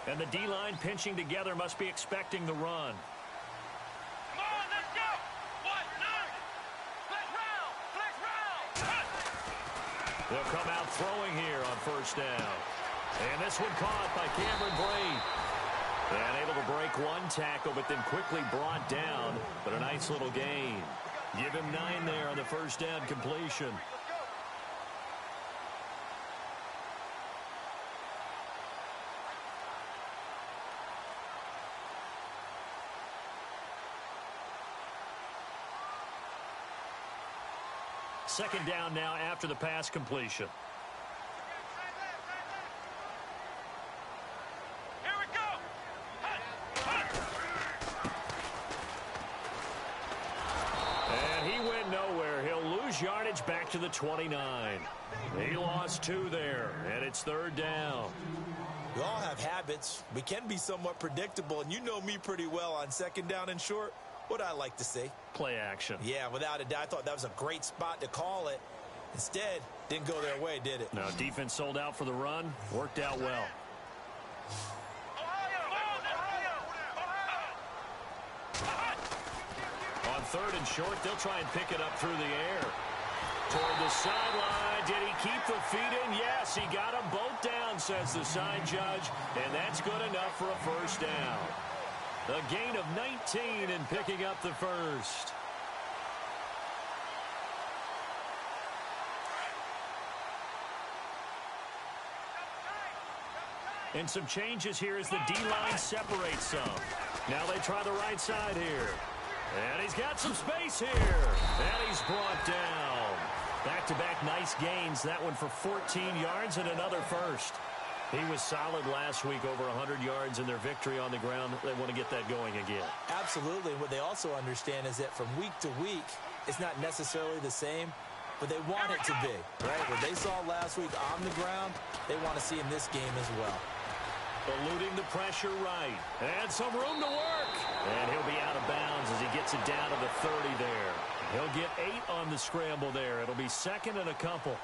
And the D-line pinching together must be expecting the run. Come on, let's go! 1-9! Flex round! They'll come out throwing here on first down. And this one caught by Cameron Brate. And able to break one tackle, but then quickly brought down. But a nice little gain. Give him 9 there on the first down completion. Second down now after the pass completion. Here we go! And he went nowhere. He'll lose yardage back to the 29. He lost 2 there, and it's third down. We all have habits. We can be somewhat predictable, and you know me pretty well on second down and short. What I like to say? Play action. Yeah, without a doubt. I thought that was a great spot to call it. Instead, didn't go their way, did it? Now, defense sold out for the run. Worked out well. On third and short, they'll try and pick it up through the air. Toward the sideline. Did he keep the feet in? Yes, he got them both down, says the side judge. And that's good enough for a first down. A gain of 19 and picking up the first. And some changes here as the D-line separates some. Now they try the right side here. And he's got some space here. And he's brought down. Back-to-back nice gains. That one for 14 yards and another first. He was solid last week, over 100 yards in their victory on the ground. They want to get that going again. Absolutely. What they also understand is that from week to week, it's not necessarily the same, but they want it to be, right? What they saw last week on the ground, they want to see in this game as well. Eluding the pressure right. And some room to work. And he'll be out of bounds as he gets it down to the 30 there. He'll get 8 on the scramble there. It'll be second and a couple.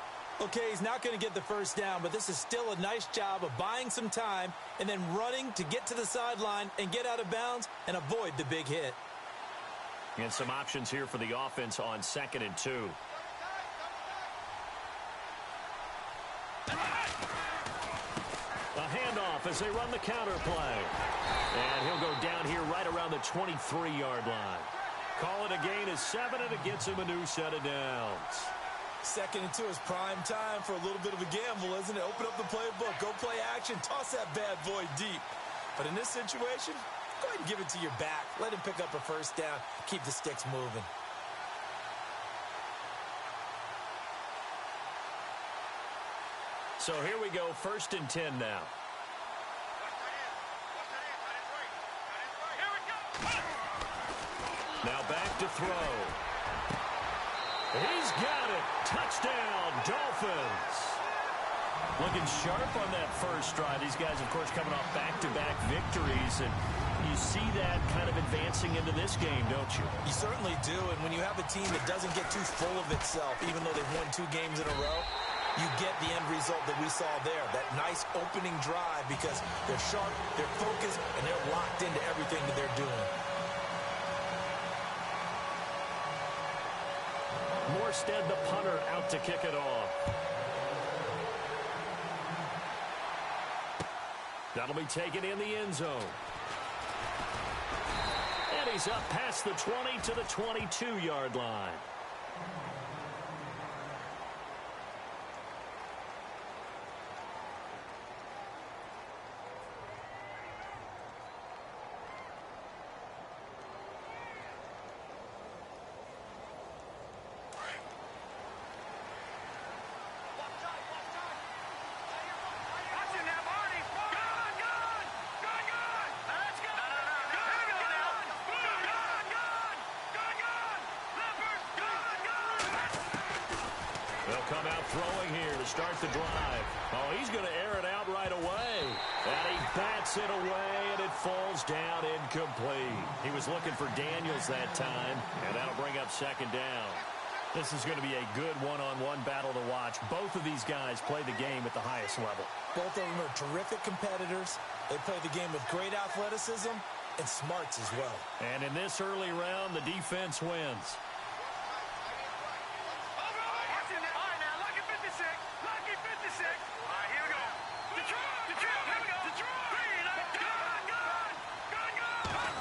Okay, he's not going to get the first down, but this is still a nice job of buying some time and then running to get to the sideline and get out of bounds and avoid the big hit. And some options here for the offense on 2nd and 2. A handoff as they run the counter play. And he'll go down here right around the 23-yard line. Call it a gain of 7, and it gets him a new set of downs. 2nd and 2 is prime time for a little bit of a gamble, isn't it? Open up the playbook, go play action, toss that bad boy deep. But in this situation, go ahead and give it to your back. Let him pick up a first down, keep the sticks moving. So here we go, 1st and 10 now. Now back to throw. He's got it. Touchdown, Dolphins. Looking sharp on that first drive. These guys, of course, coming off back-to-back victories. And you see that kind of advancing into this game, don't you? You certainly do. And when you have a team that doesn't get too full of itself, even though they've won 2 games in a row, you get the end result that we saw there. That nice opening drive because they're sharp, they're focused, and they're locked into everything that they're doing. Morstead, the punter, out to kick it off. That'll be taken in the end zone. And he's up past the 20 to the 22-yard line. Come out throwing here to start the drive. Oh, he's going to air it out right away. And he bats it away, and it falls down incomplete. He was looking for Daniels that time, and that'll bring up 2nd down. This is going to be a good one-on-one battle to watch. Both of these guys play the game at the highest level. Both of them are terrific competitors, They play the game with great athleticism and smarts as well. And in this early round, the defense wins. All right, now, lucky 56. Lucky 56. All right, here we go. Detroit, here we go. Detroit. Gun.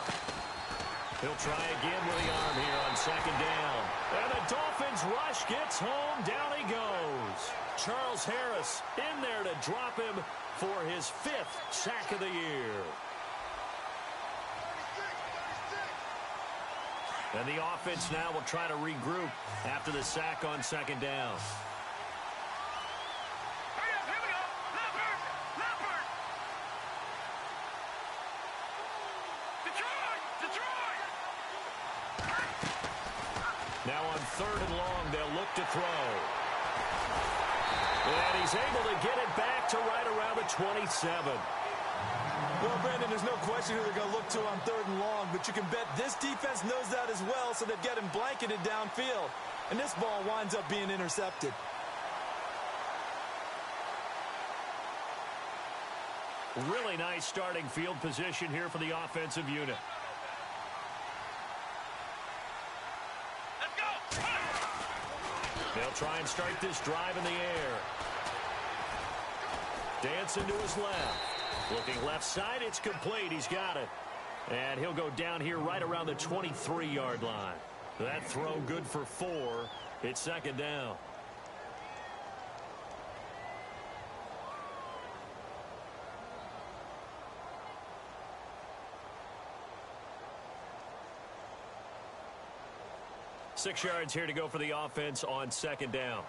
He'll try again with the arm here on second down. And the Dolphins rush gets home. Down he goes. Charles Harris in there to drop him for his 5th sack of the year. And the offense now will try to regroup after the sack on second down. Here we go. Leopard. Detroit. Now on 3rd and long, they'll look to throw. And he's able to get it back to right around the 27. Well, Brandon, there's no question who they're going to look to on 3rd and long, but you can bet this defense knows that as well, so they've got him blanketed downfield. And this ball winds up being intercepted. Really nice starting field position here for the offensive unit. Let's go. They'll try and start this drive in the air. Dancing to his left. Looking left side, it's complete. He's got it. And he'll go down here right around the 23-yard line. That throw good for 4. It's second down. Six yards here to go for the offense on second down.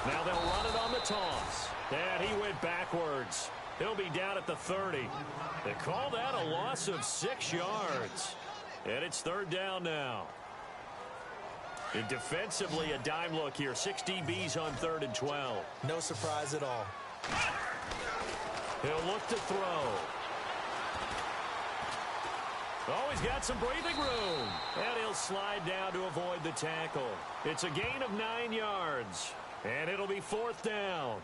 Now they'll run it on the toss. And he went backwards. He'll be down at the 30. They call that a loss of 6 yards. And it's 3rd down now. And defensively, a dime look here. 6 DBs on 3rd and 12. No surprise at all. He'll look to throw. Oh, he's got some breathing room. And he'll slide down to avoid the tackle. It's a gain of 9 yards. And it'll be 4th down.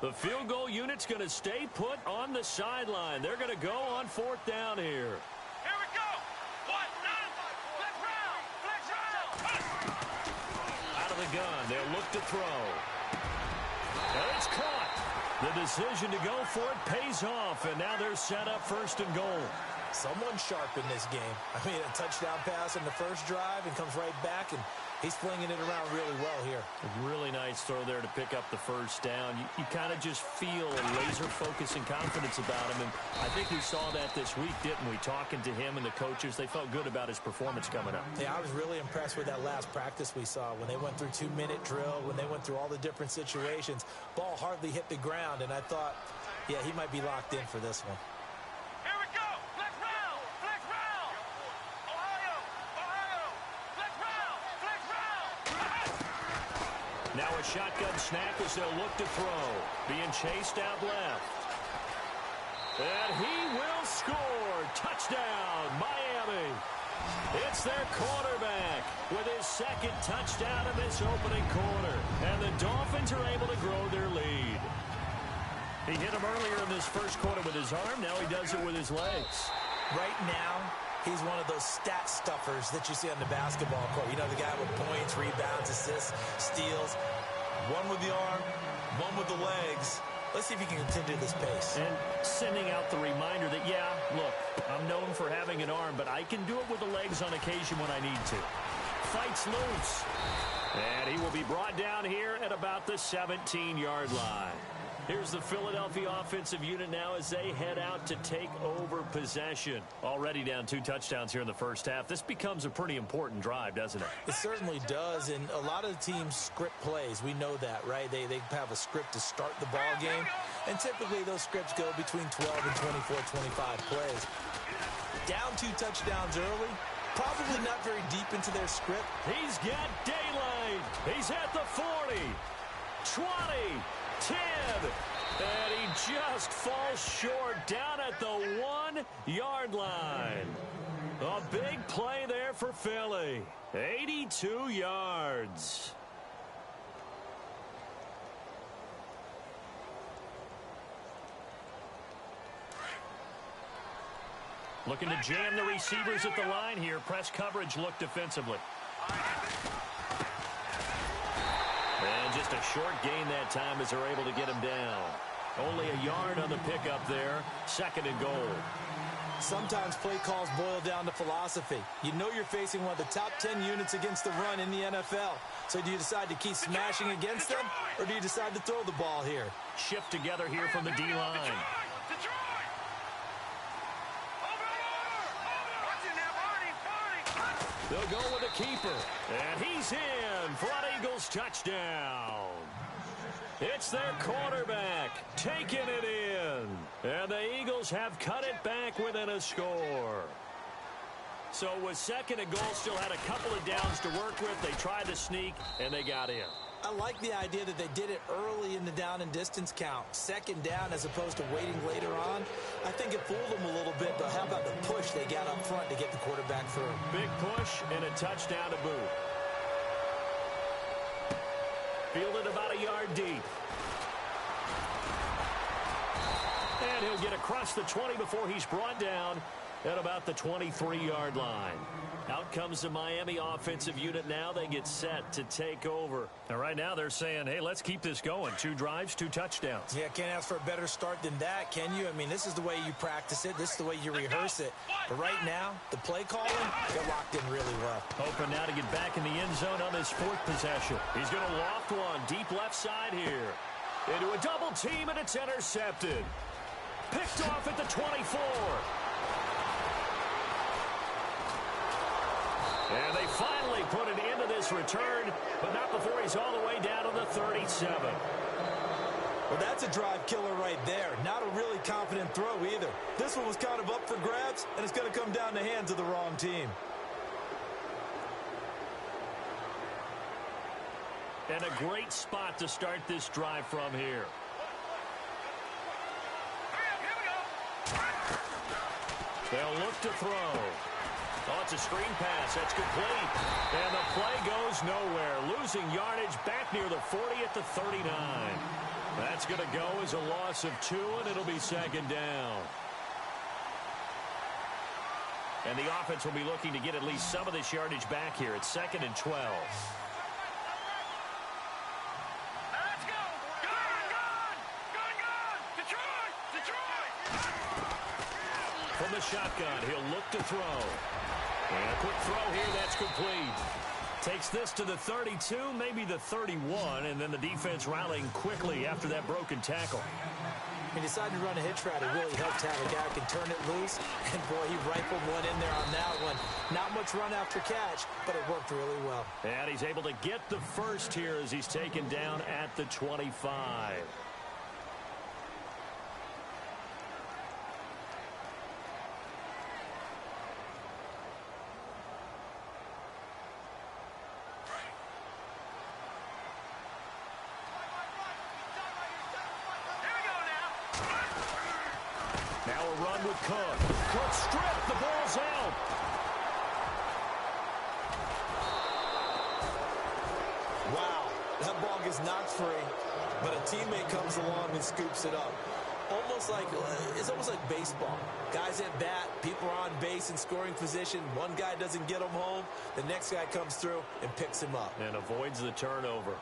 The field goal unit's going to stay put on the sideline. They're going to go on 4th down here. Here we go. Flex round. Out of the gun, they'll look to throw. And it's caught. The decision to go for it pays off, and now they're set up 1st and goal. Someone sharp in this game. I mean, a touchdown pass in the first drive and comes right back, and he's flinging it around really well here. A really nice throw there to pick up the 1st down. You kind of just feel a laser focus and confidence about him, and I think we saw that this week, didn't we? Talking to him and the coaches, they felt good about his performance coming up. Yeah, I was really impressed with that last practice we saw when they went through 2-minute drill, when they went through all the different situations. Ball hardly hit the ground, and I thought, yeah, he might be locked in for this one. Now a shotgun snap as they'll look to throw. Being chased out left. And he will score. Touchdown, Miami. It's their quarterback with his 2nd touchdown of this opening quarter. And the Dolphins are able to grow their lead. He hit him earlier in this first quarter with his arm. Now he does it with his legs. Right now, he's one of those stat stuffers that you see on the basketball court. You know, the guy with points, rebounds, assists, steals. One with the arm, one with the legs. Let's see if he can continue this pace. And sending out the reminder that, yeah, look, I'm known for having an arm, but I can do it with the legs on occasion when I need to. Fights loose. And he will be brought down here at about the 17-yard line. Here's the Philadelphia offensive unit now as they head out to take over possession. Already down 2 touchdowns here in the first half. This becomes a pretty important drive, doesn't it? It certainly does, and a lot of the teams script plays. We know that, right? They have a script to start the ball game, and typically those scripts go between 12 and 24, 25 plays. Down 2 touchdowns early, Probably not very deep into their script. He's got daylight. He's at the 40, 20, 10, and he just falls short down at the 1-yard line. A big play there for Philly. 82 yards. Looking to jam the receivers at the line here. Press coverage look defensively. And just a short gain that time as they're able to get him down. Only a yard on the pickup there. 2nd and goal. Sometimes play calls boil down to philosophy. You know you're facing one of the top 10 units against the run in the NFL. So do you decide to keep smashing against them, or do you decide to throw the ball here? Shift together here from the D-line. They'll go with a keeper. And he's in for an Eagles touchdown. It's their quarterback taking it in. And the Eagles have cut it back within a score. So with 2nd and goal, still had a couple of downs to work with. They tried to sneak, and they got in. I like the idea that they did it early in the down and distance count. 2nd down as opposed to waiting later on. I think it fooled them a little bit, but how about the push they got up front to get the quarterback through? Big push and a touchdown to boot. Fielded about a yard deep. And he'll get across the 20 before he's brought down at about the 23-yard line. Out comes the Miami offensive unit now. They get set to take over. And right now they're saying, hey, let's keep this going. 2 drives, 2 touchdowns. Yeah, can't ask for a better start than that, can you? I mean, this is the way you practice it. This is the way you rehearse it. But right now, the play calling, they're locked in really well. Hoping now to get back in the end zone on this 4th possession. He's going to loft one deep left side here. Into a double team, and it's intercepted. Picked off at the 24. And they finally put an end to this return, but not before he's all the way down to the 37. Well, that's a drive killer right there. Not a really confident throw either. This one was kind of up for grabs, and it's going to come down the hands of the wrong team. And a great spot to start this drive from here. They'll look to throw. Oh, it's a screen pass. That's complete. And the play goes nowhere. Losing yardage back near the 40 at the 39. That's going to go as a loss of 2, and it'll be 2nd down. And the offense will be looking to get at least some of this yardage back here. It's 2nd and 12. Let's go. Gun. Detroit. From the shotgun, he'll look to throw. And a quick throw here, that's complete. Takes this to the 32, maybe the 31, and then the defense rallying quickly after that broken tackle. He decided to run a hitch route. It really helped have a guy who can turn it loose. And, boy, he rifled one in there on that one. Not much run after catch, but it worked really well. And he's able to get the first here as he's taken down at the 25. Now a run with Cook. Cook stripped. The ball's out. Wow, that ball gets knocked free, but a teammate comes along and scoops it up. It's almost like baseball. Guys at bat, people are on base in scoring position. One guy doesn't get them home. The next guy comes through and picks him up. And avoids the turnover.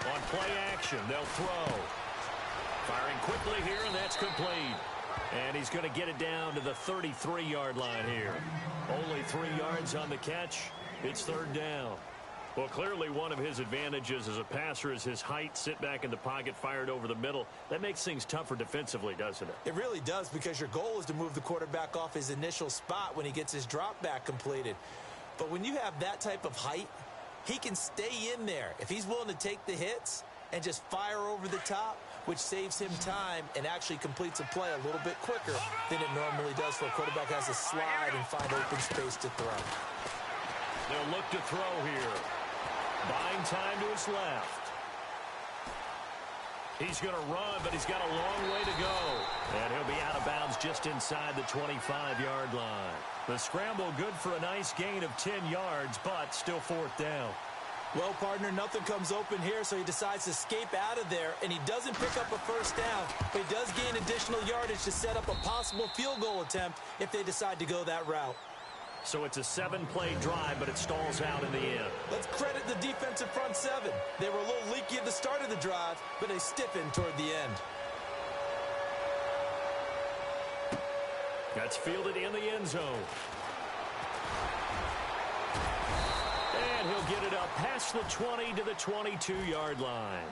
On play action, they'll throw. Firing quickly here, and that's complete. And he's going to get it down to the 33-yard line here. Only 3 yards on the catch. It's 3rd down. Well, clearly one of his advantages as a passer is his height. Sit back in the pocket, fired over the middle. That makes things tougher defensively, doesn't it? It really does, because your goal is to move the quarterback off his initial spot when he gets his drop back completed. But when you have that type of height, he can stay in there if he's willing to take the hits and just fire over the top, which saves him time and actually completes a play a little bit quicker than it normally does for a quarterback has to slide and find open space to throw. They'll look to throw here. Buying time to his left. He's going to run, but he's got a long way to go. And he'll be out of bounds just inside the 25-yard line. The scramble good for a nice gain of 10 yards, but still fourth down. Well, partner, nothing comes open here, so he decides to escape out of there, and he doesn't pick up a first down, but he does gain additional yardage to set up a possible field goal attempt if they decide to go that route. So it's a 7-play drive, but it stalls out in the end. Let's credit the defensive front seven. They were a little leaky at the start of the drive, but they stiffened toward the end. That's fielded in the end zone. And he'll get it up past the 20 to the 22-yard line.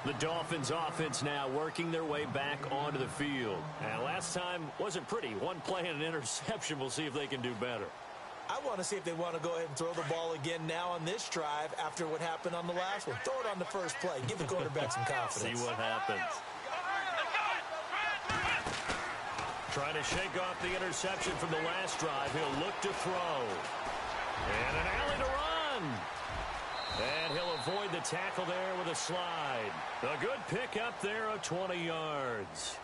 The Dolphins offense now working their way back onto the field. And last time wasn't pretty. One play and an interception. We'll see if they can do better. I want to see if they want to go ahead and throw the ball again now on this drive after what happened on the last one. Throw it on the first play. Give the quarterback some confidence. See what happens. Trying to shake off the interception from the last drive. He'll look to throw. And an alley to run. And he'll avoid the tackle there with a slide. A good pickup there of 20 yards.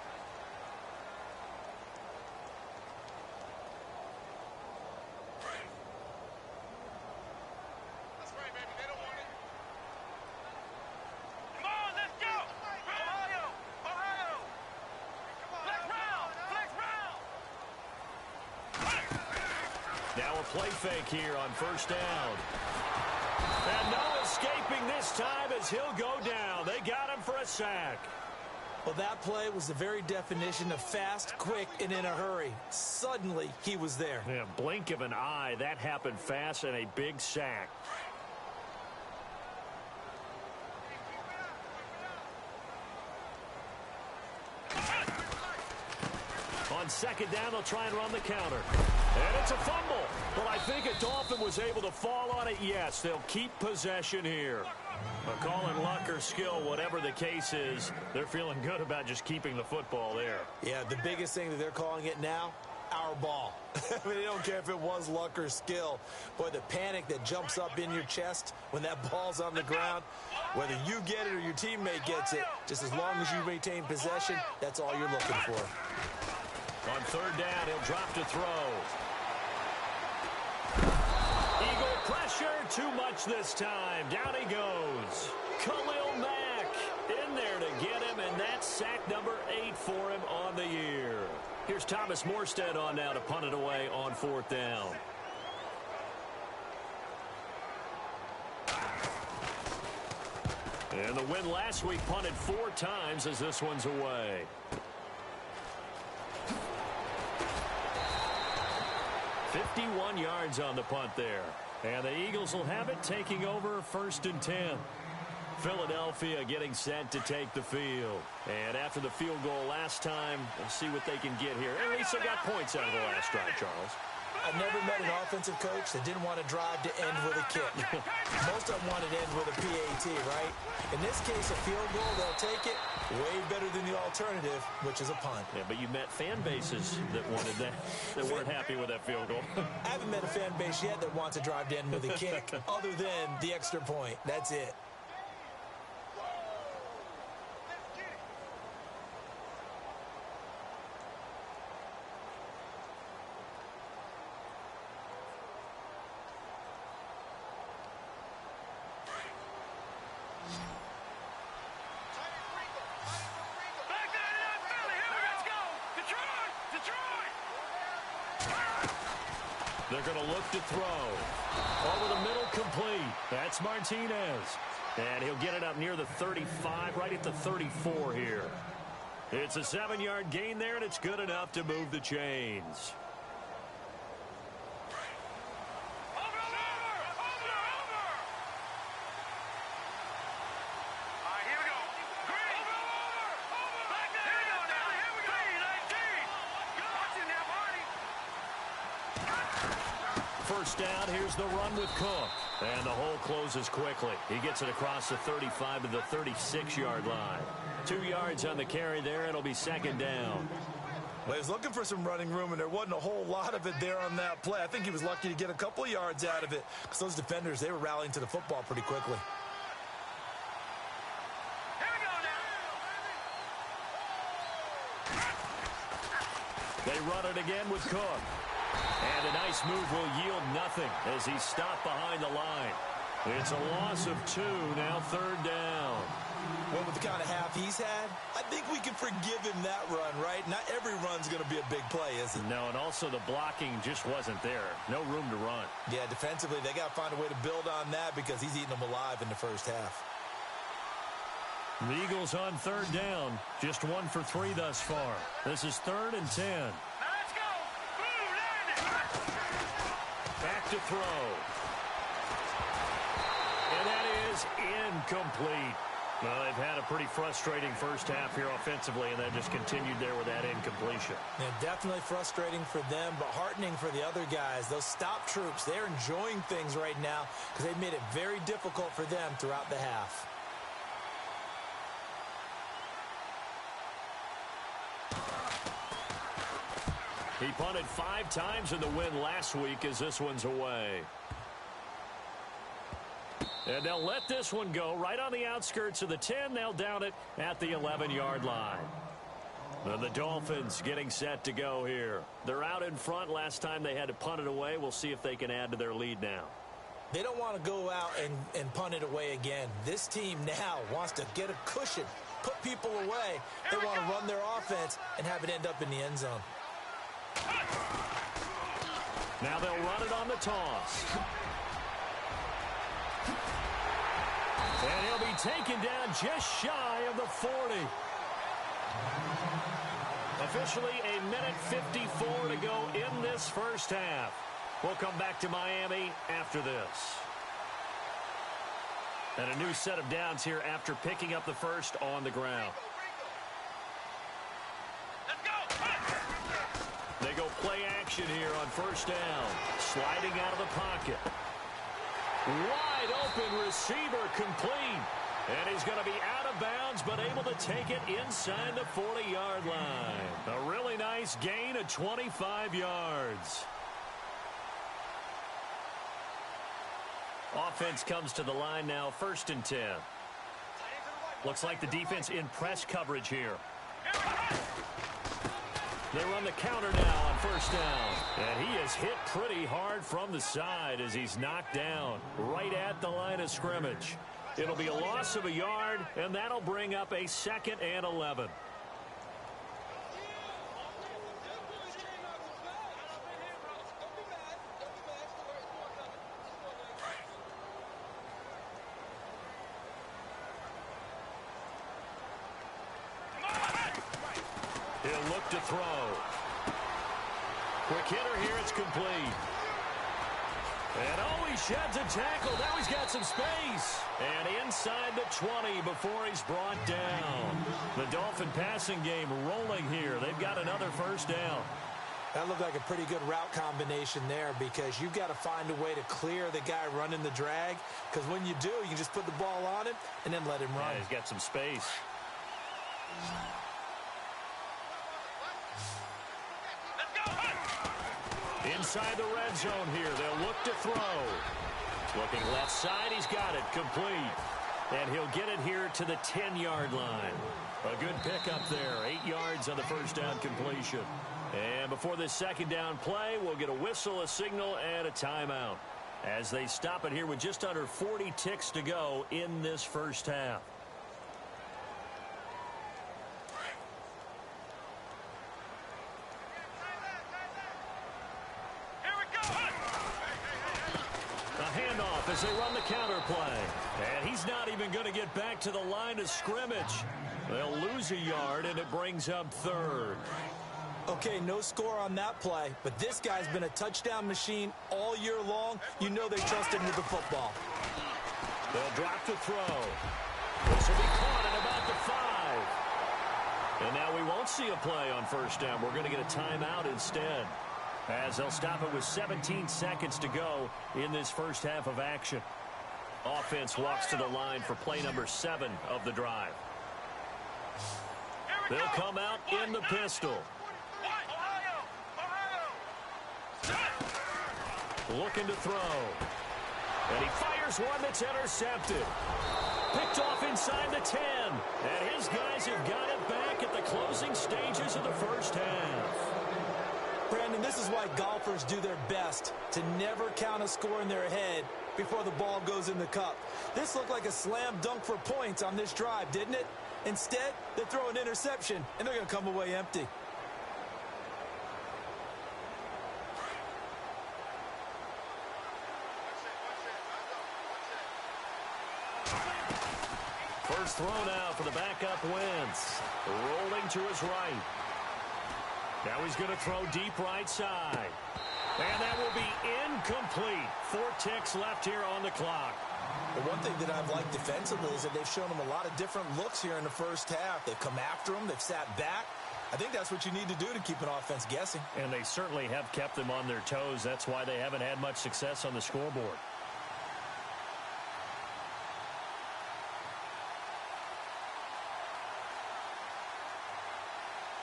Now a play fake here on first down. And no escaping this time as he'll go down. They got him for a sack. Well, that play was the very definition of fast, quick, and in a hurry. Suddenly, he was there. Yeah, blink of an eye. That happened fast and a big sack. On second down, they'll try and run the counter. And it's a fumble. But I think a Dolphin was able to fall on it. Yes, they'll keep possession here. But calling luck or skill, whatever the case is, they're feeling good about just keeping the football there. Yeah, the biggest thing that they're calling it now, our ball. I mean, they don't care if it was luck or skill. Boy, the panic that jumps up in your chest when that ball's on the ground, whether you get it or your teammate gets it, just as long as you retain possession, that's all you're looking for. On third down, he'll drop to throw. Eagle pressure, too much this time. Down he goes. Khalil Mack in there to get him, and that's sack number 8 for him on the year. Here's Thomas Morstead on now to punt it away on fourth down. And the win last week punted 4 times as this one's away. $51 yards on the punt there. And the Eagles will have it, taking over first and 10. Philadelphia getting set to take the field. And after the field goal last time, we'll see what they can get here. At least they got points out of the last drive, Charles. I've never met an offensive coach that didn't want to drive to end with a kick. Most of them wanted to end with a PAT, right? In this case, a field goal, they'll take it. Way better than the alternative, which is a punt. Yeah, but you met fan bases that wanted that, that weren't happy with that field goal. I haven't met a fan base yet that wants to drive to end with a kick, other than the extra point. That's it. They're going to look to throw. Over the middle, complete. That's Martinez. And he'll get it up near the 35, right at the 34 here. It's a 7-yard gain there, and it's good enough to move the chains. first down. Here's the run with Cook. And the hole closes quickly. He gets it across the 35 to the 36-yard line. 2 yards on the carry there. It'll be second down. Well, he was looking for some running room, and there wasn't a whole lot of it there on that play. I think he was lucky to get a couple of yards out of it because those defenders, they were rallying to the football pretty quickly. Here we go now. They run it again with Cook. And a nice move will yield nothing as he's stopped behind the line. It's a loss of 2, now third down. Well, with the kind of half he's had, I think we can forgive him that run, right? Not every run's going to be a big play, is it? No, and also the blocking just wasn't there. No room to run. Yeah, defensively, they got to find a way to build on that because he's eating them alive in the first half. The Eagles on third down. Just 1 for 3 thus far. This is 3rd and 10. Now let's go. Boom, land it. Back to throw. And that is incomplete. Well, they've had a pretty frustrating first half here offensively, and that just continued there with that incompletion. Yeah, definitely frustrating for them, but heartening for the other guys. Those stop troops, they're enjoying things right now because they've made it very difficult for them throughout the half. He punted 5 times in the win last week as this one's away. And they'll let this one go right on the outskirts of the 10. They'll down it at the 11-yard line. And the Dolphins getting set to go here. They're out in front. Last time they had to punt it away. We'll see if they can add to their lead now. They don't want to go out and punt it away again. This team now wants to get a cushion, put people away. They want to run their offense and have it end up in the end zone. Now they'll run it on the toss. And he'll be taken down just shy of the 40. Officially a minute 54 to go in this first half. We'll come back to Miami after this. And a new set of downs here after picking up the first on the ground. Let's go. They go play action here on first down. Sliding out of the pocket. Wide open receiver complete. And he's going to be out of bounds, but able to take it inside the 40-yard line. A really nice gain of 25 yards. Offense comes to the line now, 1st and 10. Looks like the defense in press coverage here. They run the counter now on first down. And he is hit pretty hard from the side as he's knocked down right at the line of scrimmage. It'll be a loss of a yard, and that'll bring up a 2nd and 11. He'll look to throw. Quick hitter here, it's complete. And oh, he sheds a tackle. Now he's got some space. And inside the 20 before he's brought down. The Dolphin passing game rolling here. They've got another first down. That looked like a pretty good route combination there because you've got to find a way to clear the guy running the drag. Because when you do, you can just put the ball on him and then let him run. Yeah, he's got some space. Inside the red zone here. They'll look to throw. Looking left side. He's got it. Complete. And he'll get it here to the 10-yard line. A good pickup there. 8 yards on the first down completion. And before this second down play, we'll get a whistle, a signal, and a timeout. As they stop it here with just under 40 ticks to go in this first half. As they run the counter play. And he's not even going to get back to the line of scrimmage. They'll lose a yard, and it brings up 3rd. Okay, no score on that play, but this guy's been a touchdown machine all year long. You know they trust him with the football. They'll drop to throw. This will be caught at about the 5. And now we won't see a play on first down. We're going to get a timeout instead. as they'll stop it with 17 seconds to go in this first half of action. Offense walks to the line for play number 7 of the drive. They'll come out in the pistol. Looking to throw. And he fires one that's intercepted. Picked off inside the 10. And his guys have got it back at the closing stages of the first half. Brandon, this is why golfers do their best to never count a score in their head before the ball goes in the cup. This looked like a slam dunk for points on this drive, didn't it? Instead, they throw an interception, and they're going to come away empty. First throw now for the backup Wentz. Rolling to his right. Now he's going to throw deep right side. And that will be incomplete. 4 ticks left here on the clock. The one thing that I've liked defensively is that they've shown them a lot of different looks here in the first half. They've come after them. They've sat back. I think that's what you need to do to keep an offense guessing. And they certainly have kept them on their toes. That's why they haven't had much success on the scoreboard.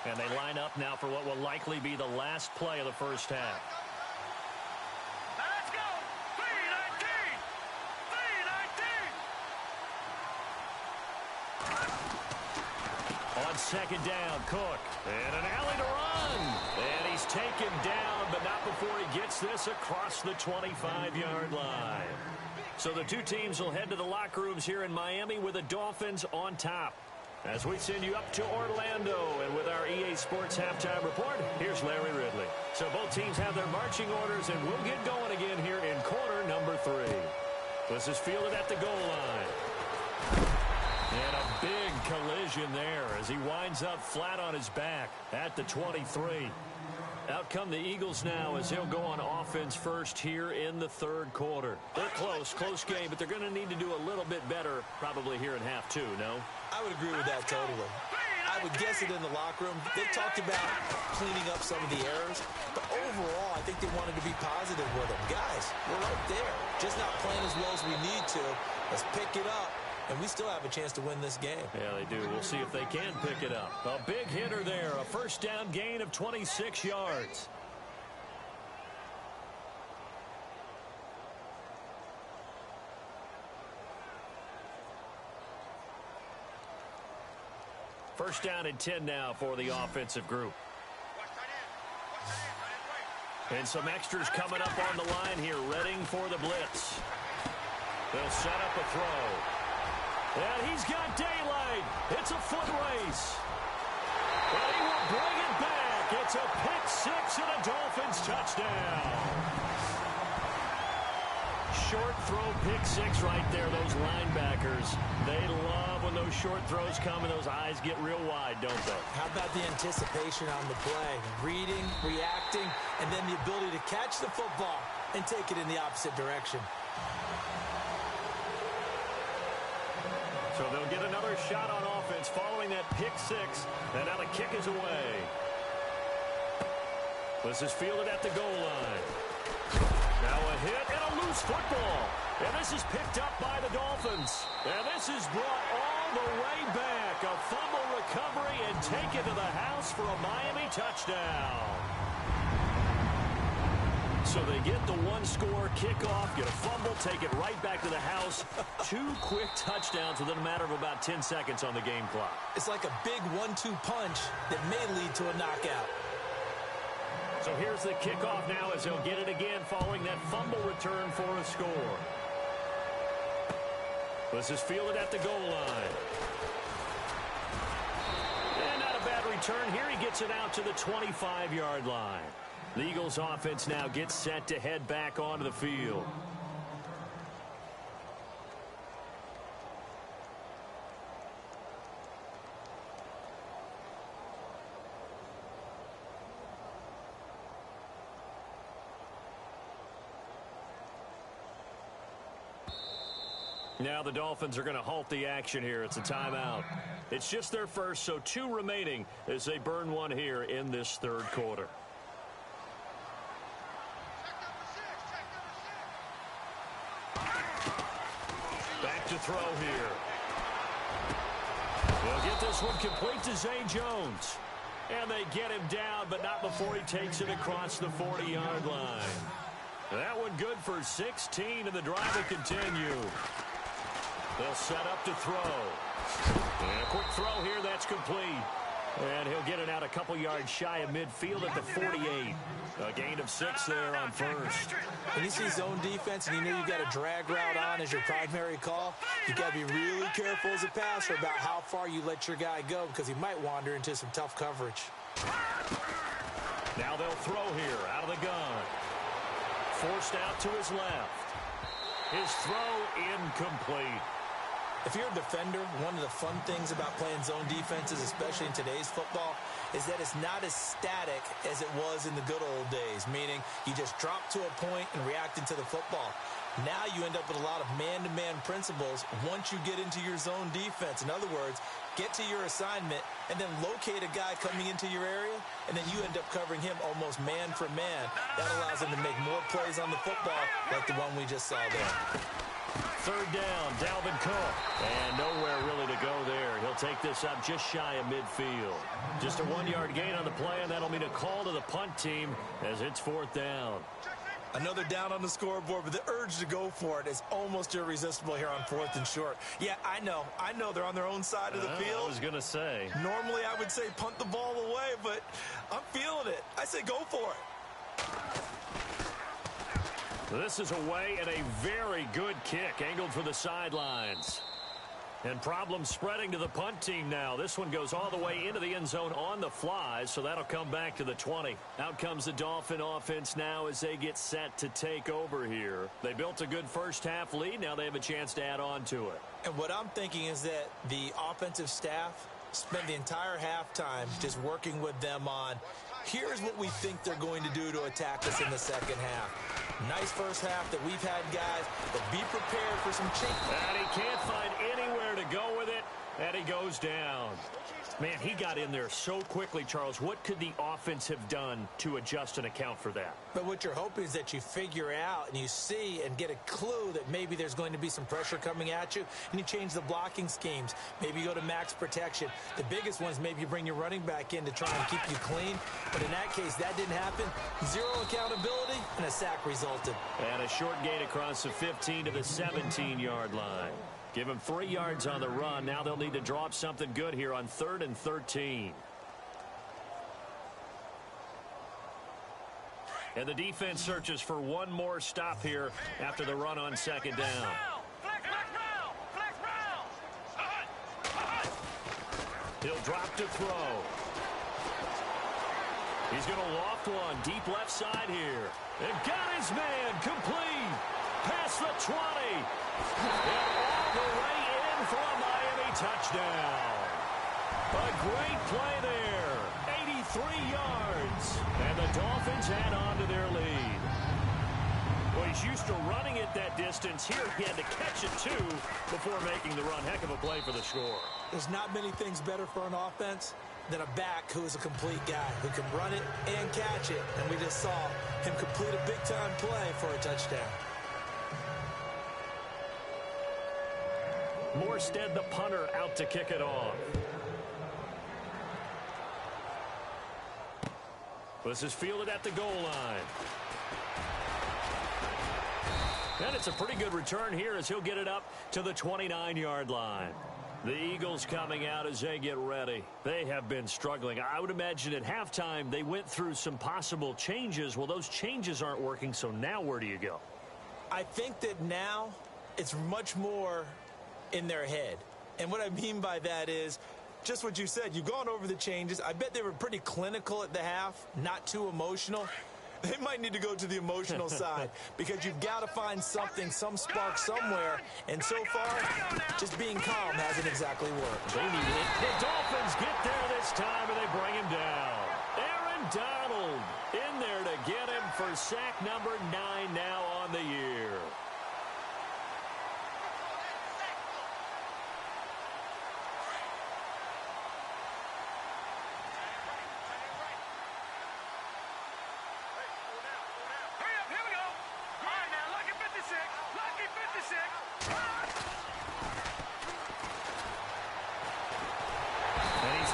And they line up now for what will likely be the last play of the first half. Let's go! 3-19! 3-19! On second down, Cook. And an alley to run. And he's taken down, but not before he gets this across the 25-yard line. So the two teams will head to the locker rooms here in Miami with the Dolphins on top. As we send you up to Orlando, and with our EA Sports Halftime Report, here's Larry Ridley. So both teams have their marching orders, and we'll get going again here in quarter number 3. This is fielded at the goal line. And a big collision there as he winds up flat on his back at the 23. Out come the Eagles now as they'll go on offense first here in the third quarter. They're close game, but they're going to need to do a little bit better probably here in half 2, no? I would agree with that totally. I would guess it in the locker room. They talked about cleaning up some of the errors, but overall, I think they wanted to be positive with them. Guys, we're right there. Just not playing as well as we need to. Let's pick it up, and we still have a chance to win this game. Yeah, they do. We'll see if they can pick it up. A big hitter there, a first down gain of 26 yards. First down and 10 now for the offensive group. And some extras coming up on the line here, readying for the blitz. They'll set up a throw. And he's got daylight. It's a foot race. And he will bring it back. It's a pick 6 and a Dolphins touchdown. Short throw pick 6 right there. Those linebackers, they love when those short throws come and those eyes get real wide, don't they? How about the anticipation on the play? Reading, reacting, and then the ability to catch the football and take it in the opposite direction. So they'll get another shot on offense following that pick 6. And now the kick is away. This is fielded at the goal line. Now a hit and a loose football. And this is picked up by the Dolphins. And this is brought all the way back. A fumble recovery and taken to the house for a Miami touchdown. So they get the one-score kickoff, get a fumble, take it right back to the house. 2 quick touchdowns within a matter of about 10 seconds on the game clock. It's like a big 1-2 punch that may lead to a knockout. So here's the kickoff now as they'll get it again following that fumble return for a score. This is fielded at the goal line. And not a bad return here. He gets it out to the 25-yard line. The Eagles offense now gets set to head back onto the field. Now the Dolphins are going to halt the action here. It's a timeout. It's just their first, so 2 remaining as they burn one here in this third quarter. to throw here. They'll get this one complete to Zay Jones. And they get him down, but not before he takes it across the 40-yard line. That one good for 16, and the drive will continue. They'll set up to throw. And a quick throw here, that's complete. And he'll get it out a couple yards shy of midfield at the 48. A gain of 6 there on first. When you see zone defense and you know you've got a drag route on as your primary call, you've got to be really careful as a passer about how far you let your guy go because he might wander into some tough coverage. Now they'll throw here out of the gun. Forced out to his left. His throw incomplete. If you're a defender, one of the fun things about playing zone defenses, especially in today's football, is that it's not as static as it was in the good old days, meaning you just drop to a point and react into the football. Now you end up with a lot of man-to-man principles once you get into your zone defense. In other words, get to your assignment and then locate a guy coming into your area, and then you end up covering him almost man for man. That allows him to make more plays on the football like the one we just saw there. Third down, Dalvin Cook. And nowhere really to go there. He'll take this up just shy of midfield. Just a 1-yard gain on the play, and that'll mean a call to the punt team as it's 4th down. Another down on the scoreboard, but the urge to go for it is almost irresistible here on 4th and short. Yeah, I know they're on their own side of the field. I was going to say. Normally I would say punt the ball away, but I'm feeling it. I say go for it. This is away and a very good kick angled for the sidelines. And problems spreading to the punt team now. This one goes all the way into the end zone on the fly, so that'll come back to the 20. Out comes the Dolphin offense now as they get set to take over here. They built a good first-half lead. Now they have a chance to add on to it. And what I'm thinking is that the offensive staff spent the entire halftime just working with them on, here's what we think they're going to do to attack us in the second half. Nice first half that we've had, guys, but be prepared for some change. And he can't find anywhere to go with it, and he goes down. Man, he got in there so quickly, Charles. What could the offense have done to adjust and account for that? But what you're hoping is that you figure out and you see and get a clue that maybe there's going to be some pressure coming at you, and you change the blocking schemes. Maybe you go to max protection. The biggest one is maybe you bring your running back in to try and keep you clean. But in that case, that didn't happen. Zero accountability, and a sack resulted. And a short gain across the 15 to the 17-yard line. Give them 3 yards on the run. Now they'll need to draw up something good here on 3rd and 13. And the defense searches for one more stop here after the run on 2nd down. He'll drop to throw. He's going to loft one deep left side here. And got his man complete. Past the 20. And all the way in for a Miami touchdown. A great play there. 83 yards. And the Dolphins add on to their lead. Well, he's used to running it that distance. Here he had to catch it, too, before making the run. Heck of a play for the score. There's not many things better for an offense than a back who is a complete guy who can run it and catch it. And we just saw him complete a big-time play for a touchdown. Morstead, the punter, out to kick it off. This is fielded at the goal line. And it's a pretty good return here as he'll get it up to the 29-yard line. The Eagles coming out as they get ready. They have been struggling. I would imagine at halftime they went through some possible changes. Well, those changes aren't working, so now where do you go? I think that now it's much more in their head. And what I mean by that is just what you said. You've gone over the changes. I bet they were pretty clinical at the half, not too emotional. They might need to go to the emotional side because you've got to find something, some spark somewhere. And so far, just being calm hasn't exactly worked. They need it. The Dolphins get there this time, and they bring him down. Aaron Donald in there to get him for sack number 9 now on the year.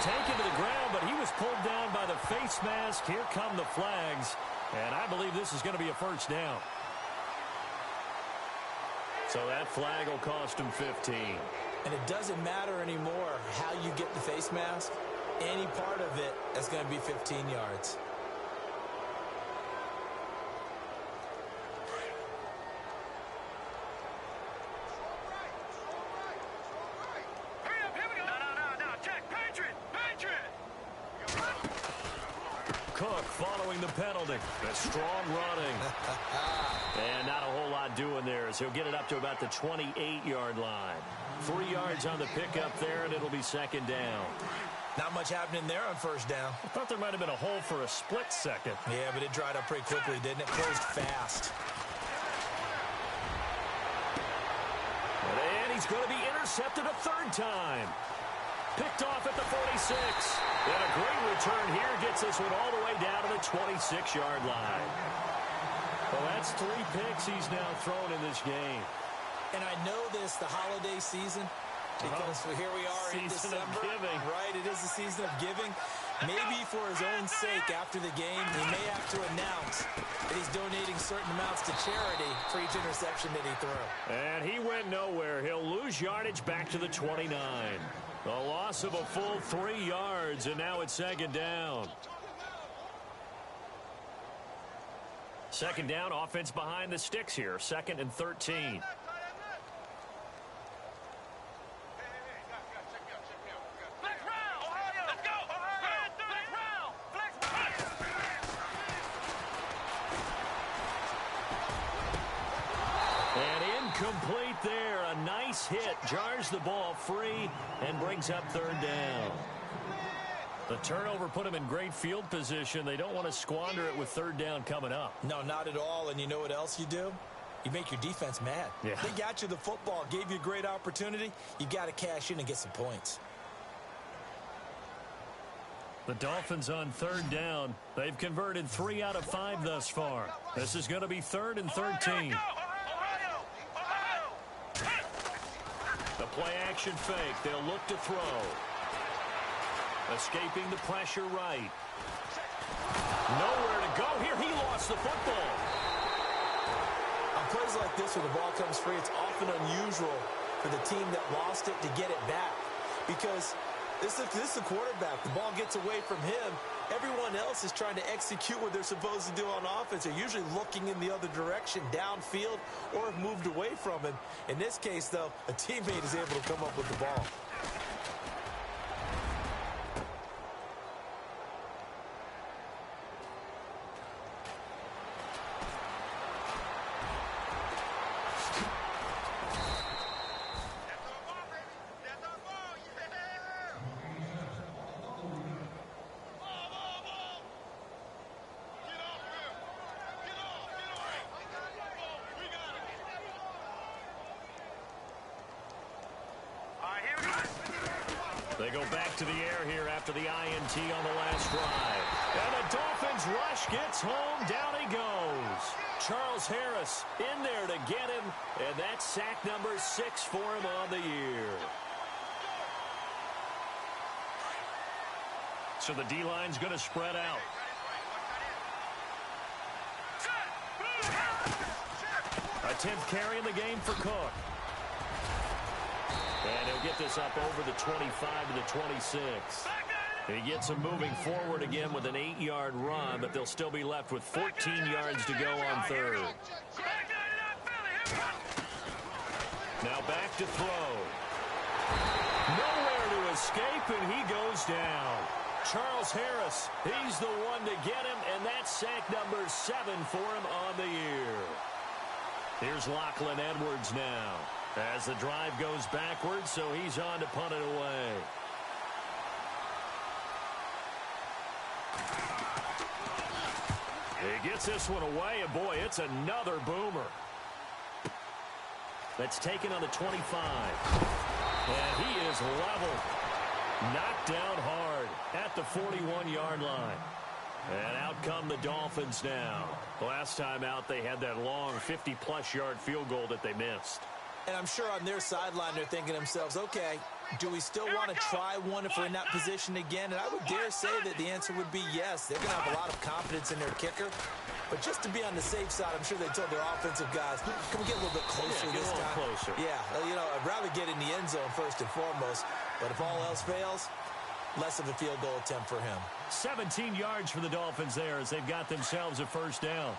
taken to the ground, but he was pulled down by the face mask. Here come the flags, and I believe this is going to be a first down. So that flag will cost him 15. And it doesn't matter anymore how you get the face mask. Any part of it is going to be 15 yards. Cook following the penalty. A strong running. And not a whole lot doing there as he'll get it up to about the 28-yard line. 3 yards on the pickup there, and it'll be second down. Not much happening there on first down. I thought there might have been a hole for a split second. Yeah, but it dried up pretty quickly, didn't it? Closed fast. And he's going to be intercepted a third time. Picked off at the 46. And a great return here gets this one all the way down to the 26-yard line. Well, that's 3 picks he's now thrown in this game. And I know this, the holiday season, because here we are in December. Season of giving. Right, it is the season of giving. Maybe for his own sake after the game, he may have to announce that he's donating certain amounts to charity for each interception that he threw. And he went nowhere. He'll lose yardage back to the 29. A loss of a full 3 yards, and now it's second down. Second down, offense behind the sticks here. 2nd and 13. Complete there. A nice hit. Jars the ball free and brings up third down. The turnover put him in great field position. They don't want to squander it with third down coming up. No, not at all. And you know what else you do? You make your defense mad. Yeah. They got you the football, gave you a great opportunity. You got to cash in and get some points. The Dolphins on third down. They've converted 3 out of 5 thus far. This is going to be 3rd and 13. The play-action fake. They'll look to throw. Escaping the pressure right. Nowhere to go here. He lost the football. On plays like this where the ball comes free, it's often unusual for the team that lost it to get it back. Because this is the quarterback. The ball gets away from him. Everyone else is trying to execute what they're supposed to do on offense. They're usually looking in the other direction, downfield, or have moved away from him. In this case, though, a teammate is able to come up with the ball. They go back to the air here after the INT on the last drive. And the Dolphins rush gets home. Down he goes. Charles Harris in there to get him. And that's sack number 6 for him on the year. So the D-line's going to spread out. A 10th carry in the game for Cook. And he'll get this up over the 25 to the 26. He gets him moving forward again with an 8-yard run, but they'll still be left with 14 yards to go on third. Now back to throw. Nowhere to escape, and he goes down. Charles Harris, he's the one to get him, and that's sack number 7 for him on the year. Here's Lachlan Edwards now. As the drive goes backwards, so he's on to punt it away. He gets this one away, and boy, it's another boomer. That's taken on the 25. And he is level. Knocked down hard at the 41-yard line. And out come the Dolphins now. Last time out, they had that long 50-plus yard field goal that they missed. And I'm sure on their sideline they're thinking to themselves, okay, Do we still want to try one if we're in that position again? And I would dare say that the answer would be yes. They're going to have a lot of confidence in their kicker. But just to be on the safe side, I'm sure they told their offensive guys, can we get a little bit closer this time? Closer. Yeah, you know, I'd rather get in the end zone first and foremost. But if all else fails, less of a field goal attempt for him. 17 yards for the Dolphins there as they've got themselves a first down.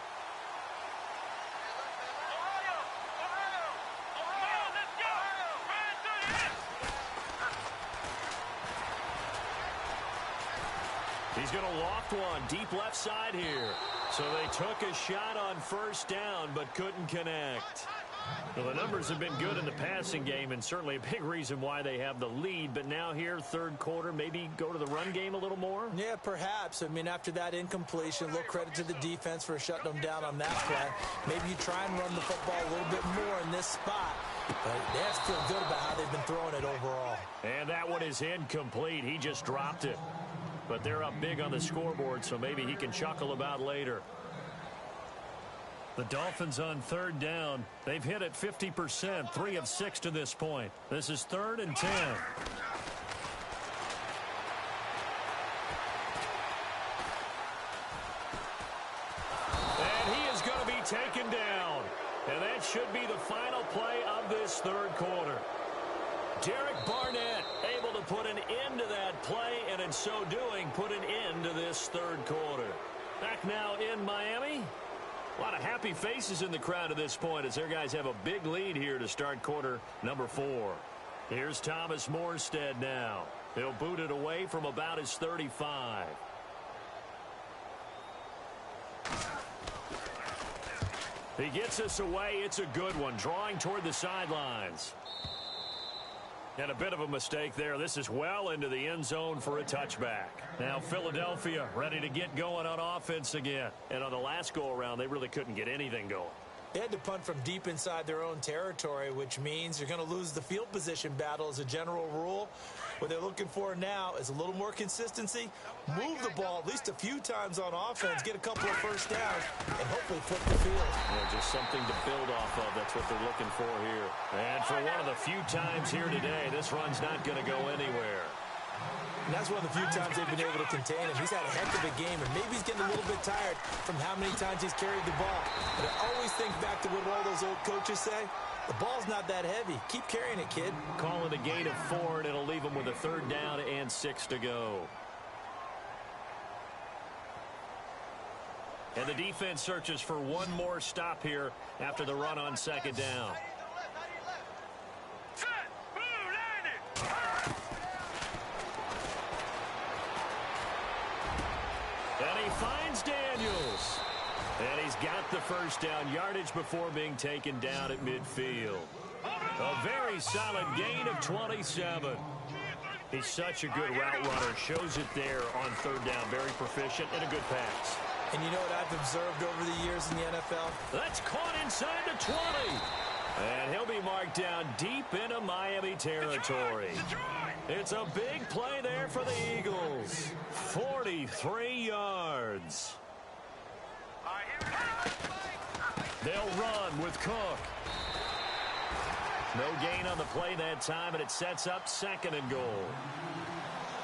He's going to loft one deep left side here. So they took a shot on first down but couldn't connect. Well, the numbers have been good in the passing game and certainly a big reason why they have the lead. But now here, third quarter, maybe go to the run game a little more? Yeah, perhaps. I mean, after that incompletion, a little credit to the defense for shutting them down on that play. Maybe you try and run the football a little bit more in this spot. But they have to feel good about how they've been throwing it overall. And that one is incomplete. He just dropped it. But they're up big on the scoreboard, so maybe he can chuckle about later. The Dolphins on third down. They've hit it 50%, 3 of 6 to this point. This is 3rd and 10. And he is going to be taken down. And that should be the final play of this third quarter. Derek Barnett able to put an end to that play, and in so doing, put an end to this third quarter. Back now in Miami. A lot of happy faces in the crowd at this point as their guys have a big lead here to start quarter number 4. Here's Thomas Morstead now. He'll boot it away from about his 35. He gets us away. It's a good one, drawing toward the sidelines. And a bit of a mistake there. This is well into the end zone for a touchback. Now Philadelphia ready to get going on offense again. And on the last go-around, they really couldn't get anything going. They had to punt from deep inside their own territory, which means you're going to lose the field position battle as a general rule. What they're looking for now is a little more consistency, move the ball at least a few times on offense, get a couple of first downs, and hopefully flip the field. Yeah, just something to build off of. That's what they're looking for here. And for one of the few times here today, this run's not going to go anywhere. And that's one of the few times they've been able to contain him. He's had a heck of a game, and maybe he's getting a little bit tired from how many times he's carried the ball. But I always think back to what all those old coaches say. The ball's not that heavy. Keep carrying it, kid. Call it a gain of 4, and it'll leave him with a 3rd down and 6 to go. And the defense searches for one more stop here after the run on 2nd down. And he finds Daniels. And he's got the first down yardage before being taken down at midfield. A very solid gain of 27. He's such a good route runner. Shows it there on 3rd down. Very proficient and a good pass. And you know what I've observed over the years in the NFL? That's caught inside the 20. And he'll be marked down deep into Miami territory. It's a big play there for the Eagles. 43 yards. They'll run with Cook. No gain on the play that time, and it sets up 2nd and goal.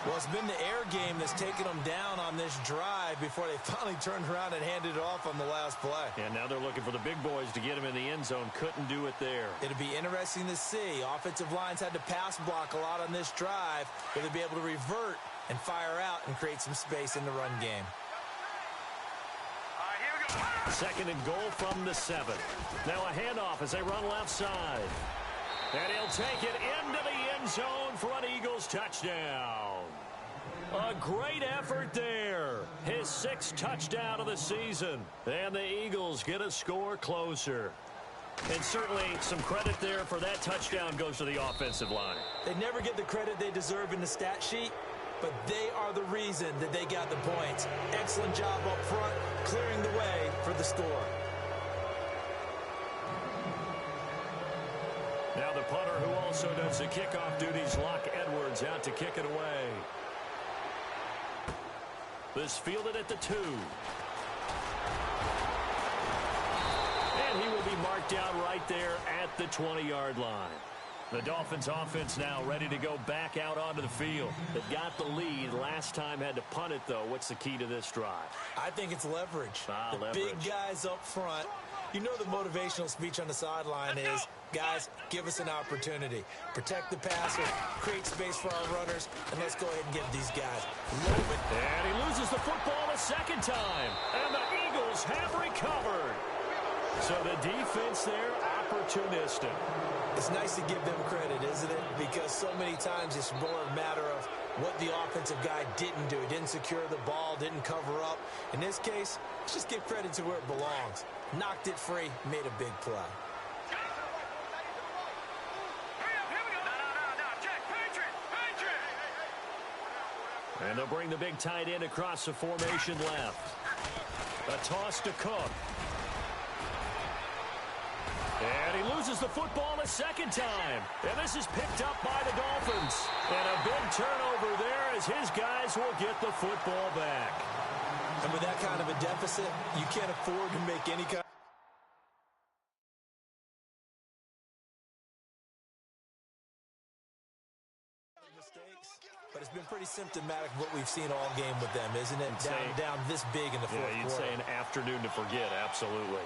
Well, it's been the air game that's taken them down on this drive before they finally turned around and handed it off on the last play. And now they're looking for the big boys to get him in the end zone. Couldn't do it there. It'll be interesting to see. Offensive lines had to pass block a lot on this drive. Will they be able to revert and fire out and create some space in the run game? 2nd and goal from the 7. Now a handoff as they run left side. And he'll take it into the end zone for an Eagles touchdown. A great effort there. His 6th touchdown of the season. And the Eagles get a score closer. And certainly some credit there for that touchdown goes to the offensive line. They never get the credit they deserve in the stat sheet, but they are the reason that they got the points. Excellent job up front, clearing the way for the score. Now the punter who also does the kickoff duties, Locke Edwards, out to kick it away. This fielded at the 2. And he will be marked down right there at the 20-yard line. The Dolphins offense now ready to go back out onto the field. They've got the lead. Last time had to punt it, though. What's the key to this drive? I think it's leverage. Leverage. Big guys up front. You know the motivational speech on the sideline is, guys, give us an opportunity. Protect the passer, create space for our runners, and let's go ahead and give these guys And he loses the football a second time. And the Eagles have recovered. So the defense there, opportunistic. It's nice to give them credit, isn't it? Because so many times it's more a matter of what the offensive guy didn't do. He didn't secure the ball, didn't cover up. In this case, let's just give credit to where it belongs. Knocked it free, made a big play. And they'll bring the big tight end across the formation left. A toss to Cook. And he loses the football a second time. And this is picked up by the Dolphins. And a big turnover there as his guys will get the football back. And with that kind of a deficit, you can't afford to make any kind of mistakes. But it's been pretty symptomatic of what we've seen all game with them, isn't it? Down this big in the fourth quarter. You'd say an afternoon to forget, absolutely.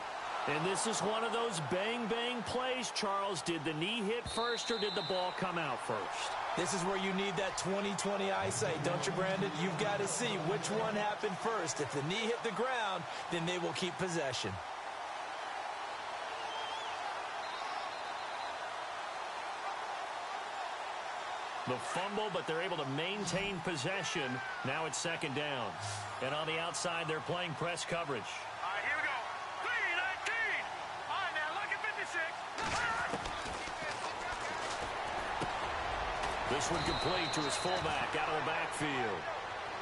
And this is one of those bang-bang plays, Charles. Did the knee hit first or did the ball come out first? This is where you need that 20/20 eyesight, don't you, Brandon? You've got to see which one happened first. If the knee hit the ground, then they will keep possession. The fumble, but they're able to maintain possession. Now it's second down. And on the outside, they're playing press coverage. All right, here we go. 3-19. All right, now, look at 56. This one complete to his fullback out of the backfield.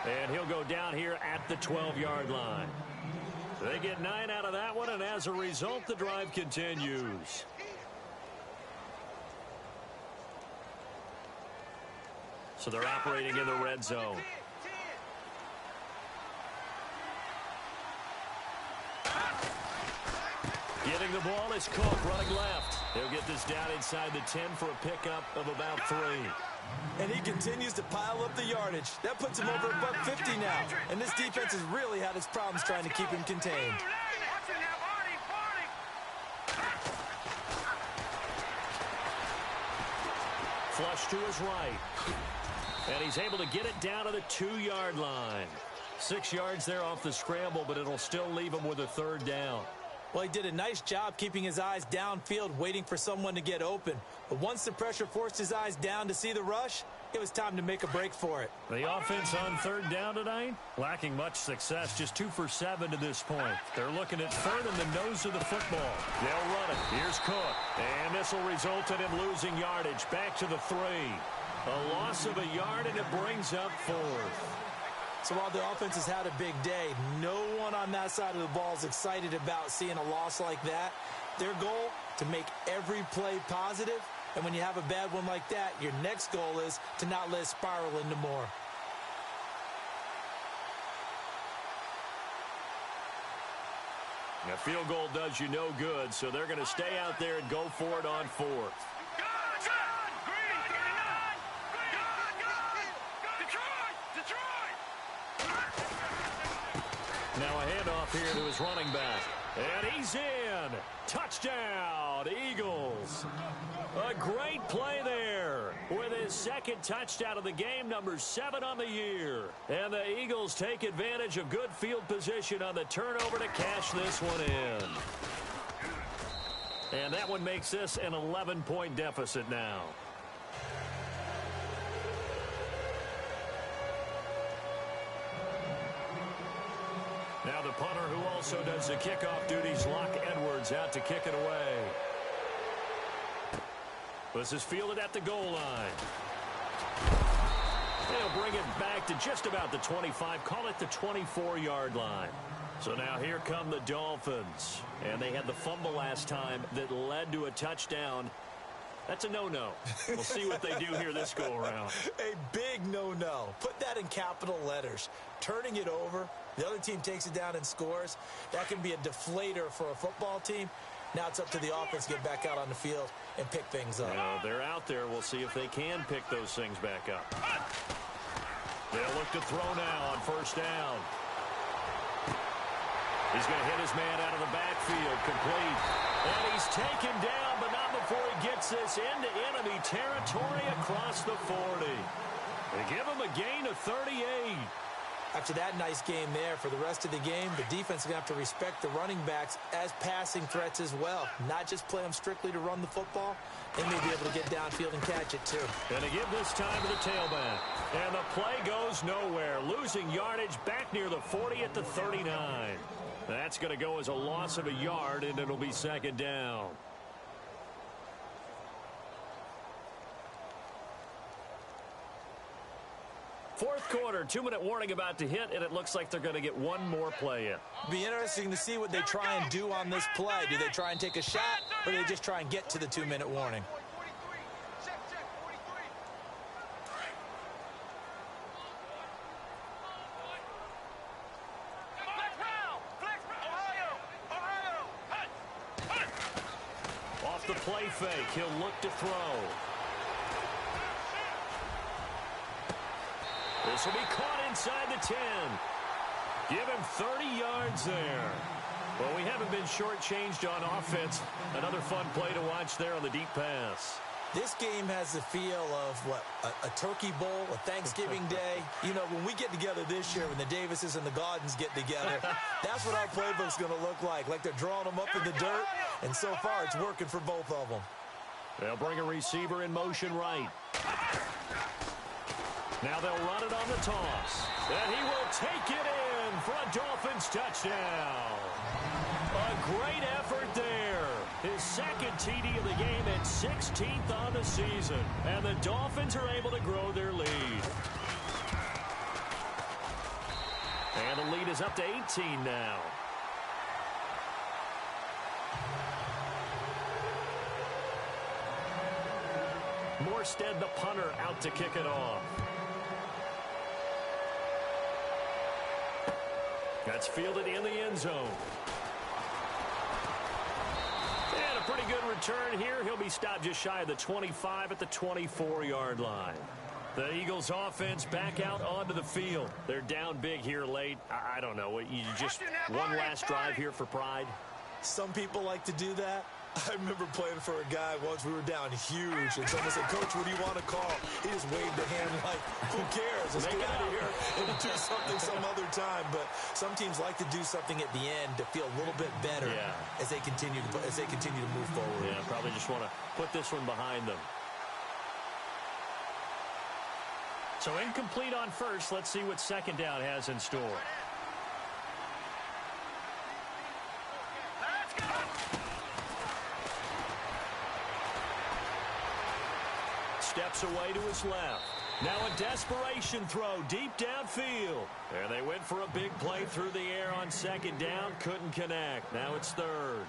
And he'll go down here at the 12-yard line. They get 9 out of that one, and as a result, the drive continues. So they're operating in the red zone. Getting the ball is Cook running left. He'll get this down inside the 10 for a pickup of about 3. And he continues to pile up the yardage. That puts him over $150 now. And this defense has really had its problems trying to keep him contained. Flush to his right. And he's able to get it down to the 2-yard line. 6 yards there off the scramble, but it'll still leave him with a third down. Well, he did a nice job keeping his eyes downfield, waiting for someone to get open. But once the pressure forced his eyes down to see the rush, it was time to make a break for it. The offense on third down tonight, lacking much success, just 2 for 7 to this point. They're looking at third in the nose of the football. They'll run it. Here's Cook. And this will result in him losing yardage. Back to the 3. A loss of a yard, and it brings up 4th. So while the offense has had a big day, no one on that side of the ball is excited about seeing a loss like that. Their goal, to make every play positive. And when you have a bad one like that, your next goal is to not let it spiral into more. A field goal does you no good, so they're going to stay out there and go for it on 4th. Now a handoff here to his running back. And he's in. Touchdown, Eagles. A great play there with his second touchdown of the game, number 7 on the year. And the Eagles take advantage of good field position on the turnover to cash this one in. And that one makes this an 11-point deficit now. Now the punter, who also does the kickoff duties, Locke Edwards, out to kick it away. This is fielded at the goal line. They'll bring it back to just about the 25, call it the 24-yard line. So now here come the Dolphins. And they had the fumble last time that led to a touchdown. That's a no-no. We'll see what they do here this go-around. A big no-no. Put that in capital letters. Turning it over, the other team takes it down and scores. That can be a deflator for a football team. Now it's up to the offense to get back out on the field and pick things up. They're out there. We'll see if they can pick those things back up. They'll look to throw now on first down. He's going to hit his man out of the backfield, complete. And he's taken down, but not before he gets this into enemy territory across the 40. They give him a gain of 38. After that nice game there, for the rest of the game, the defense is going to have to respect the running backs as passing threats as well. Not just play them strictly to run the football. They may be able to get downfield and catch it, too. And to give this time to the tailback. And the play goes nowhere. Losing yardage back near the 40 at the 39. That's going to go as a loss of a yard, and it'll be second down. Fourth quarter, 2-minute warning about to hit, and it looks like they're going to get one more play in. Be interesting to see what they try and do on this play. Do they try and take a shot, or do they just try and get to the 2-minute warning? Off the play fake, he'll look to throw. This will be caught inside the 10. Give him 30 yards there. Well, we haven't been shortchanged on offense. Another fun play to watch there on the deep pass. This game has the feel of, what, a turkey bowl, a Thanksgiving day. You know, when we get together this year, when the Davises and the Gaudens get together, that's what our playbook's going to look like. Like they're drawing them up in the dirt, and so far it's working for both of them. They'll bring a receiver in motion right. Now they'll run it on the toss. And he will take it in for a Dolphins touchdown. A great effort there. His second TD of the game at 16th on the season. And the Dolphins are able to grow their lead. And the lead is up to 18 now. Morstead, the punter, out to kick it off. That's fielded in the end zone. And a pretty good return here. He'll be stopped just shy of the 25 at the 24-yard line. The Eagles offense back out onto the field. They're down big here late. I don't know. You just one last drive here for pride? Some people like to do that. I remember playing for a guy once. We were down huge, and someone said, "Coach, what do you want to call?" He just waved a hand like, "Who cares? Let's get out of here and do something some other time." But some teams like to do something at the end to feel a little bit better as they continue to move forward. Yeah, probably just want to put this one behind them. So incomplete on first. Let's see what second down has in store. Steps away to his left. Now a desperation throw deep downfield. And they went for a big play through the air on second down. Couldn't connect. Now it's third.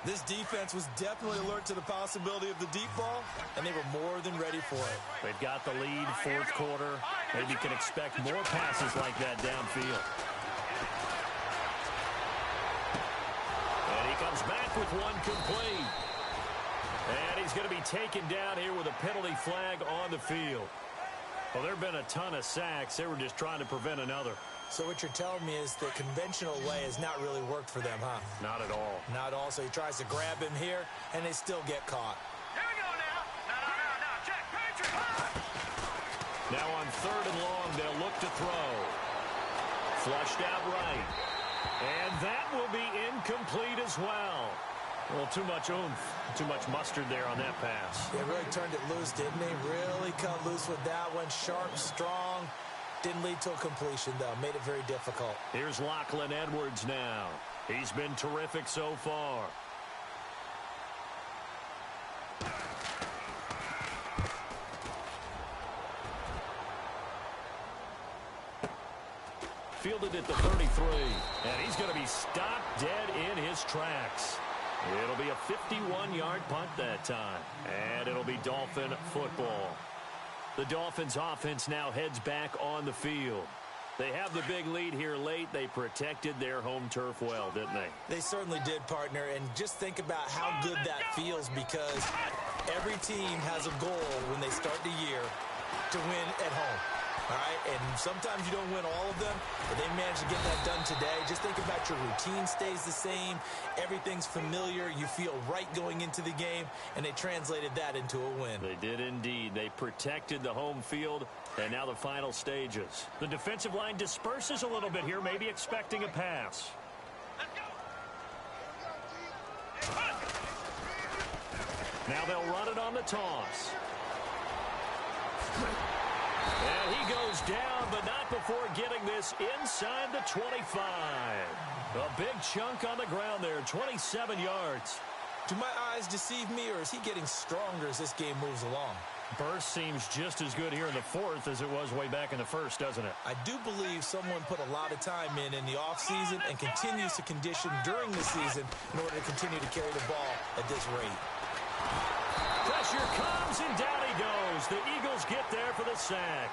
This defense was definitely alert to the possibility of the deep ball, and they were more than ready for it. They've got the lead, fourth quarter. Maybe can expect more passes like that downfield. And he comes back with one complete. And he's going to be taken down here with a penalty flag on the field. Well, there have been a ton of sacks. They were just trying to prevent another. So what you're telling me is the conventional way has not really worked for them, huh? Not at all. Not at all. So he tries to grab him here, and they still get caught. Here we go now. No, check. Patriot. Now on third and long, they'll look to throw. Flushed out right. And that will be incomplete as well. Well, too much oomph, too much mustard there on that pass. They really turned it loose, didn't they? Really cut loose with that one. Sharp, strong. Didn't lead to a completion, though. Made it very difficult. Here's Lachlan Edwards now. He's been terrific so far. Fielded at the 33. And he's going to be stopped dead in his tracks. It'll be a 51-yard punt that time. And it'll be Dolphin football. The Dolphins offense now heads back on the field. They have the big lead here late. They protected their home turf well, didn't they? They certainly did, partner. And just think about how good that feels, because every team has a goal when they start the year to win at home. All right, and sometimes you don't win all of them, but they managed to get that done today. Just think about your routine stays the same. Everything's familiar. You feel right going into the game, and they translated that into a win. They did indeed. They protected the home field, and now the final stages. The defensive line disperses a little bit here, maybe expecting a pass. Now they'll run it on the toss. And he goes down, but not before getting this inside the 25. A big chunk on the ground there, 27 yards. Do my eyes deceive me, or is he getting stronger as this game moves along? Burst seems just as good here in the fourth as it was way back in the first, doesn't it? I do believe someone put a lot of time in the offseason and continues to condition during the season in order to continue to carry the ball at this rate. Pressure comes, and down he goes. The Eagles get there for the sack.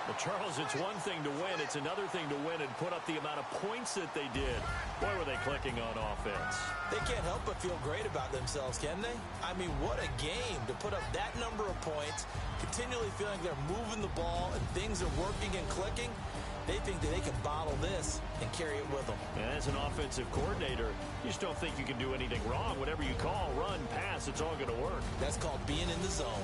Well, Charles, it's one thing to win. It's another thing to win and put up the amount of points that they did. Boy, were they clicking on offense. They can't help but feel great about themselves, can they? I mean, what a game to put up that number of points, continually feeling they're moving the ball and things are working and clicking. They think that they can bottle this and carry it with them. And as an offensive coordinator, you just don't think you can do anything wrong. Whatever you call, run, pass, it's all going to work. That's called being in the zone.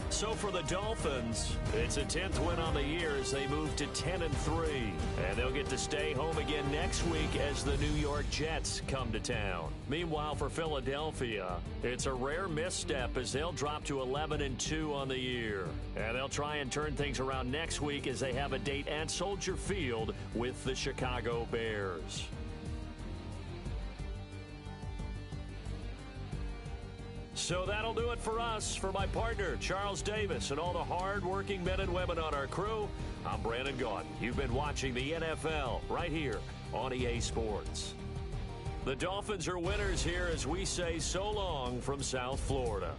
So for the Dolphins, it's a 10th win on the year as they move to 10-3. And they'll get to stay home again next week as the New York Jets come to town. Meanwhile, for Philadelphia, it's a rare misstep as they'll drop to 11-2 on the year. And they'll try and turn things around next week as they have a date at Soldier Field with the Chicago Bears. So that'll do it for us. For my partner, Charles Davis, and all the hard-working men and women on our crew, I'm Brandon Gaudin. You've been watching the NFL right here on EA Sports. The Dolphins are winners here as we say so long from South Florida.